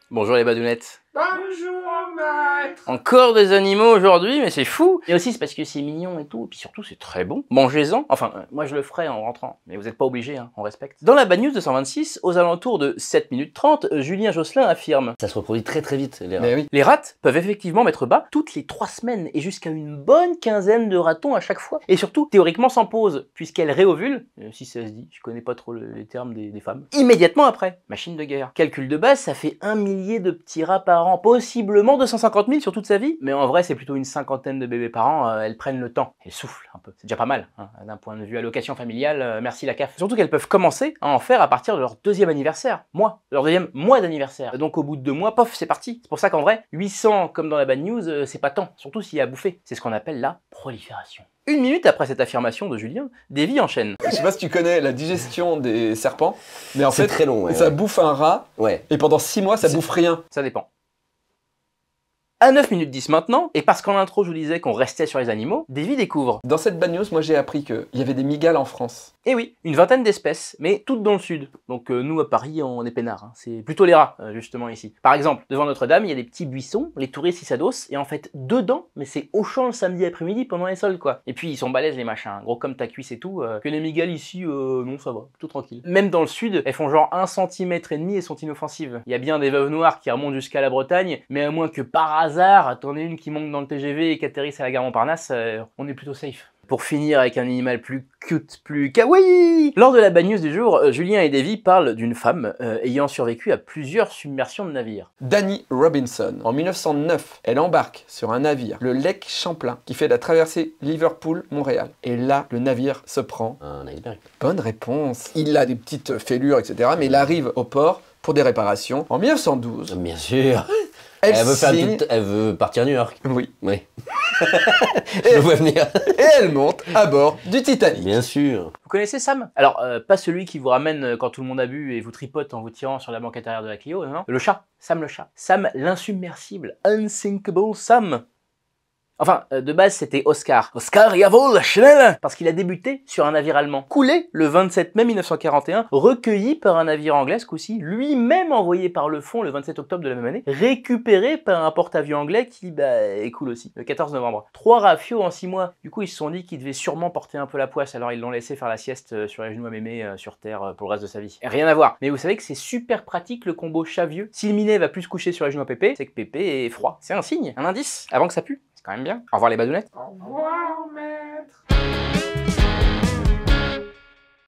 Bonjour les badounettes. Bonjour maître. Encore des animaux aujourd'hui, mais c'est fou. Et aussi c'est parce que c'est mignon et tout, et puis surtout c'est très bon. Mangez-en. Enfin, moi je le ferai en rentrant, mais vous n'êtes pas obligés, hein, on respecte. Dans la Bad News 226, aux alentours de 7 minutes 30, Julien Josselin affirme: Ça se reproduit très vite, les rats. Mais oui. les rats peuvent effectivement mettre bas toutes les 3 semaines et jusqu'à une bonne quinzaine de ratons à chaque fois. Et surtout, théoriquement sans pause, puisqu'elles réovulent, si ça se dit, je connais pas trop les termes des femmes, immédiatement après. Machine de guerre. Calcul de base, ça fait 1 millier de petits rats par an, possiblement 250 000 sur toute sa vie, mais en vrai c'est plutôt une cinquantaine de bébés par an, elles prennent le temps, elles soufflent un peu, c'est déjà pas mal, hein, d'un point de vue allocation familiale, merci la CAF. Surtout qu'elles peuvent commencer à en faire à partir de leur deuxième anniversaire, leur deuxième mois d'anniversaire. Donc au bout de 2 mois, pof, c'est parti. C'est pour ça qu'en vrai, 800 comme dans la Bad News, c'est pas tant, surtout s'il y a à bouffer. C'est ce qu'on appelle la prolifération. 1 minute après cette affirmation de Julien, Davy enchaîne. Je sais pas si tu connais la digestion des serpents, mais en C'est fait, très long, ouais, ça ouais. bouffe un rat, Ouais. et pendant 6 mois, ça bouffe rien. Ça dépend. À 9 minutes 10 maintenant, et parce qu'en intro je vous disais qu'on restait sur les animaux, Davy découvre. Dans cette bad news, moi j'ai appris qu'il y avait des migales en France. Eh oui, une vingtaine d'espèces, mais toutes dans le sud. Donc nous à Paris, on est peinards, hein. C'est plutôt les rats, justement ici. Par exemple, devant Notre-Dame, il y a des petits buissons, les touristes y s'adossent, et en fait, dedans, mais c'est au champ le samedi après-midi pendant les soldes, quoi. Et puis ils sont balèzes les machins, hein. Gros comme ta cuisse et tout, que les migales ici, non ça va, tout tranquille. Même dans le sud, elles font genre 1,5 cm et sont inoffensives. Il y a bien des veuves noires qui remontent jusqu'à la Bretagne, mais à moins que par hasard, t'en aies une qui monte dans le TGV et qui atterrisse à la gare Montparnasse, on est plutôt safe. Pour finir avec un animal plus cute, plus kawaii. Lors de la Bad News du jour, Julien et Davy parlent d'une femme ayant survécu à plusieurs submersions de navires. Dani Robinson, en 1909, elle embarque sur un navire, le Lake Champlain, qui fait la traversée Liverpool-Montréal. Et là, le navire se prend. Un iceberg. Bonne réponse. Il a des petites fêlures, etc. Mais il arrive au port pour des réparations. En 1912, Bien sûr. elle veut faire signe... elle veut partir à New York. Oui. Oui. Je le vois venir. Et elle monte à bord du Titanic. Bien sûr. Vous connaissez Sam? Alors, pas celui qui vous ramène quand tout le monde a bu et vous tripote en vous tirant sur la banquette arrière de la Clio, non. Le chat, Sam le chat. Sam l'insubmersible, Unsinkable Sam. Enfin, de base, c'était Oscar. Oscar Jawohl, schnell! Parce qu'il a débuté sur un navire allemand, coulé le 27 mai 1941, recueilli par un navire anglais, ce coup-ci, lui-même envoyé par le fond le 27 octobre de la même année, récupéré par un porte-avions anglais qui, est cool aussi, le 14 novembre. 3 rafios en 6 mois. Du coup, ils se sont dit qu'ils devaient sûrement porter un peu la poisse, alors ils l'ont laissé faire la sieste sur les genoux à mémé sur Terre pour le reste de sa vie. Et rien à voir. Mais vous savez que c'est super pratique le combo chat-vieux. Si le minet va plus se coucher sur les genoux à Pépé, c'est que Pépé est froid. C'est un signe, un indice, avant que ça pue. C'est quand même bien. Au revoir les badounettes. Au revoir, maître.